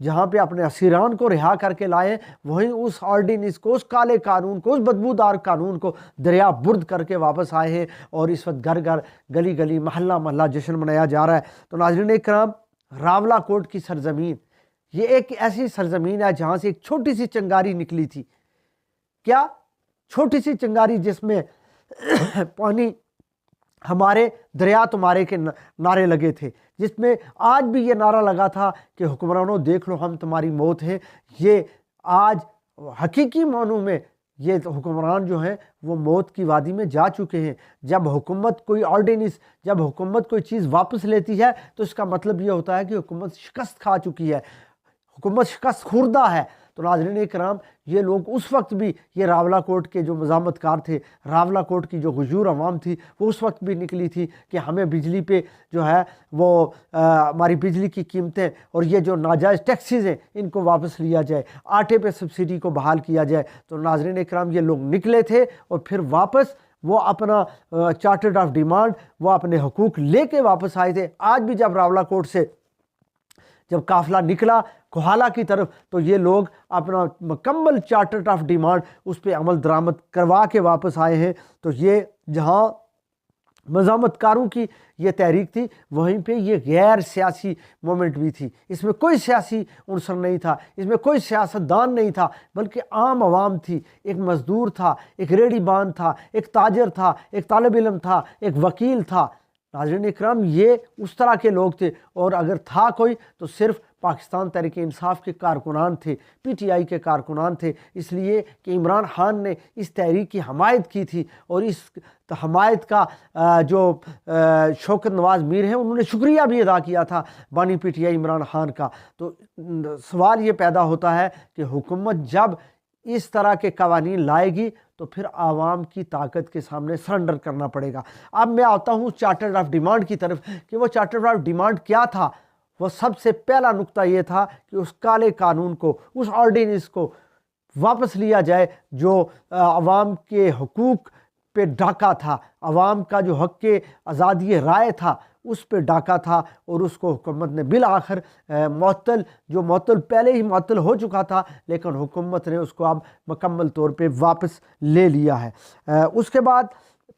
جہاں پہ اپنے اسیران کو رہا کر کے لائے، وہیں اس آرڈیننس کو، اس کالے قانون کو، اس بدبودار قانون کو دریا برد کر کے واپس آئے ہیں، اور اس وقت گھر گھر، گلی گلی، محلہ محلہ جشن منایا جا رہا ہے۔ تو ناظرین اکرام، راولہ کوٹ کی سرزمین یہ ایک ایسی سرزمین ہے جہاں سے ایک چھوٹی سی چنگاری نکلی تھی۔ کیا؟ چھوٹی سی چنگاری، جس میں پانی ہمارے دریا تمہارے کے نعرے لگے تھے، جس میں آج بھی یہ نعرہ لگا تھا کہ حکمرانوں دیکھ لو ہم تمہاری موت ہیں۔ یہ آج حقیقی معنوں میں یہ حکمران جو ہیں وہ موت کی وادی میں جا چکے ہیں۔ جب حکومت کوئی آرڈیننس، جب حکومت کوئی چیز واپس لیتی ہے تو اس کا مطلب یہ ہوتا ہے کہ حکومت شکست کھا چکی ہے، حکومت شکست خوردہ ہے۔ تو ناظرین اکرام، یہ لوگ اس وقت بھی، یہ راولہ کوٹ کے جو مزاحمت کار تھے، راولہ کوٹ کی جو غجور عوام تھی، وہ اس وقت بھی نکلی تھی کہ ہمیں بجلی پہ جو ہے وہ ہماری بجلی کی قیمتیں اور یہ جو ناجائز ٹیکسیز ہیں ان کو واپس لیا جائے، آٹے پہ سبسڈی کو بحال کیا جائے۔ تو ناظرین اکرام، یہ لوگ نکلے تھے اور پھر واپس وہ اپنا چارٹرڈ آف ڈیمانڈ، وہ اپنے حقوق لے کے واپس آئے تھے۔ آج بھی جب راولہ کوٹ سے جب قافلہ نکلا کوہالہ کی طرف، تو یہ لوگ اپنا مکمل چارٹر آف ڈیمانڈ اس پہ عمل درآمد کروا کے واپس آئے ہیں۔ تو یہ جہاں مزاحمت کاروں کی یہ تحریک تھی، وہیں پہ یہ غیر سیاسی مومنٹ بھی تھی۔ اس میں کوئی سیاسی عنصر نہیں تھا، اس میں کوئی سیاستدان نہیں تھا، بلکہ عام عوام تھی۔ ایک مزدور تھا، ایک ریڑھی بان تھا، ایک تاجر تھا، ایک طالب علم تھا، ایک وکیل تھا۔ ناظرین اکرام، یہ اس طرح کے لوگ تھے، اور اگر تھا کوئی تو صرف پاکستان تحریک انصاف کے کارکنان تھے، پی ٹی آئی کے کارکنان تھے، اس لیے کہ عمران خان نے اس تحریک کی حمایت کی تھی، اور اس حمایت کا جو شوکت نواز میر ہیں انہوں نے شکریہ بھی ادا کیا تھا بانی P T I Imran Khan کا۔ تو سوال یہ پیدا ہوتا ہے کہ حکومت جب اس طرح کے قوانین لائے گی تو پھر عوام کی طاقت کے سامنے سرنڈر کرنا پڑے گا۔ اب میں آتا ہوں چارٹر آف ڈیمانڈ کی طرف کہ وہ چارٹر آف ڈیمانڈ کیا تھا۔ وہ سب سے پہلا نقطہ یہ تھا کہ اس کالے قانون کو، اس آرڈیننس کو واپس لیا جائے جو عوام کے حقوق پہ ڈاکہ تھا، عوام کا جو حق کے آزادی رائے تھا اس پہ ڈاکہ تھا، اور اس کو حکومت نے بالآخر معطل پہلے ہی معطل ہو چکا تھا، لیکن حکومت نے اس کو اب مکمل طور پہ واپس لے لیا ہے۔ اس کے بعد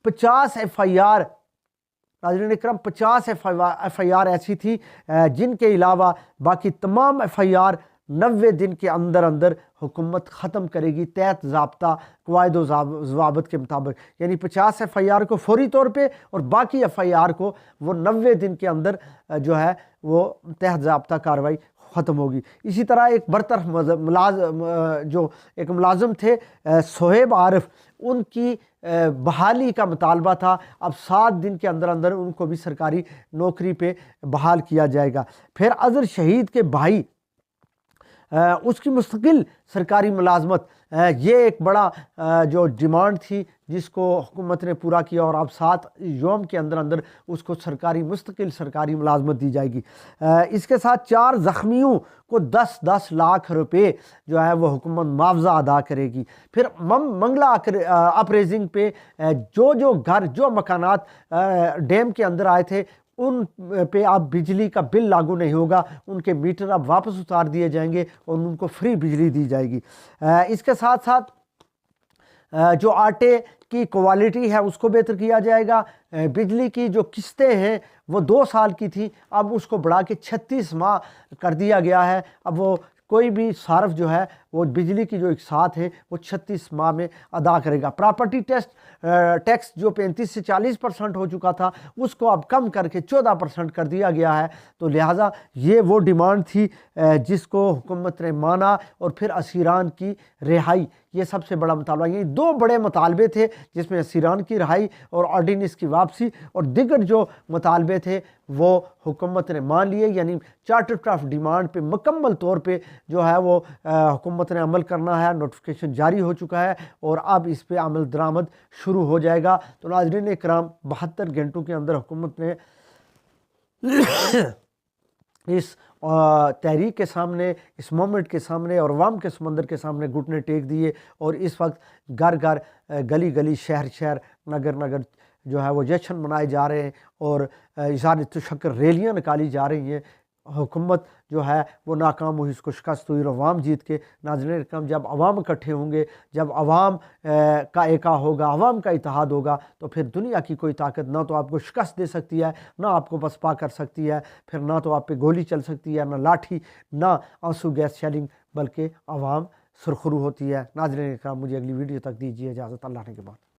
50 ایف آئی آر، ناظرین اکرام 50 ایف آئی آر ایسی تھی جن کے علاوہ باقی تمام ایف آئی آر 90 دن کے اندر اندر حکومت ختم کرے گی، تحت ضابطہ قواعد و ضوابط کے مطابق۔ یعنی 50 ایف آئی آر کو فوری طور پہ، اور باقی ایف آئی آر کو وہ 90 دن کے اندر جو ہے وہ تحت ضابطہ کارروائی ختم ہوگی۔ اسی طرح ایک برطرف جو ایک ملازم تھے صہیب عارف، ان کی بحالی کا مطالبہ تھا۔ اب 7 دن کے اندر اندر ان کو بھی سرکاری نوکری پہ بحال کیا جائے گا۔ پھر اظہر شہید کے بھائی، اس کی مستقل سرکاری ملازمت، یہ ایک بڑا جو ڈیمانڈ تھی جس کو حکومت نے پورا کیا، اور اب 7 یوم کے اندر اندر اس کو مستقل سرکاری ملازمت دی جائے گی۔ اس کے ساتھ 4 زخمیوں کو 10-10 لاکھ روپے جو ہے وہ حکومت معاوضہ ادا کرے گی۔ پھر منگلہ اپریزنگ پہ جو گھر، جو مکانات ڈیم کے اندر آئے تھے ان پہ اب بجلی کا بل لاگو نہیں ہوگا، ان کے میٹر اب واپس اتار دیے جائیں گے اور ان کو فری بجلی دی جائے گی۔ اس کے ساتھ ساتھ جو آٹے کی کوالٹی ہے اس کو بہتر کیا جائے گا۔ بجلی کی جو قسطیں ہیں وہ 2 سال کی تھی، اب اس کو بڑھا کے 36 ماہ کر دیا گیا ہے۔ اب وہ کوئی بھی صارف جو ہے وہ بجلی کی جو اقساط ہے وہ 36 ماہ میں ادا کرے گا۔ پراپرٹی ٹیکس جو 35 سے 40% ہو چکا تھا اس کو اب کم کر کے 14% کر دیا گیا ہے۔ تو لہٰذا یہ وہ ڈیمانڈ تھی جس کو حکومت نے مانا، اور پھر اسیران کی رہائی، یہ سب سے بڑا مطالبہ۔ یہ 2 بڑے مطالبے تھے جس میں اسیران کی رہائی اور آرڈیننس کی واپسی، اور دیگر جو مطالبے تھے وہ حکومت نے مان لیے۔ یعنی چارٹر آف ڈیمانڈ پہ مکمل طور پہ جو ہے وہ حکومت نے عمل کرنا ہے، نوٹیفیکیشن جاری ہو چکا ہے، اور اب اس پہ عمل درآمد شروع ہو جائے گا۔ تو ناظرین اکرام، 72 گھنٹوں کے اندر حکومت نے اس تحریک کے سامنے، اس مومنٹ کے سامنے اور عوام کے سمندر کے سامنے گھٹنے ٹیک دیے، اور اس وقت گھر گھر، گلی گلی، شہر شہر، نگر نگر جو ہے وہ جشن منائے جا رہے ہیں، اور اظہار تشکر ریلیاں نکالی جا رہی ہیں۔ حکومت جو ہے وہ ناکام ہوئی، اس کو شکست ہوئی اور عوام جیت کے۔ ناظرین اکرام، جب عوام اکٹھے ہوں گے، جب عوام کا ایکا ہوگا، عوام کا اتحاد ہوگا، تو پھر دنیا کی کوئی طاقت نہ تو آپ کو شکست دے سکتی ہے، نہ آپ کو پسپا کر سکتی ہے، پھر نہ تو آپ پہ گولی چل سکتی ہے، نہ لاٹھی، نہ آنسو گیس شیلنگ، بلکہ عوام سرخرو ہوتی ہے۔ ناظرین اکرام، مجھے اگلی ویڈیو تک دیجیے اجازت، اللہ نے کے بعد۔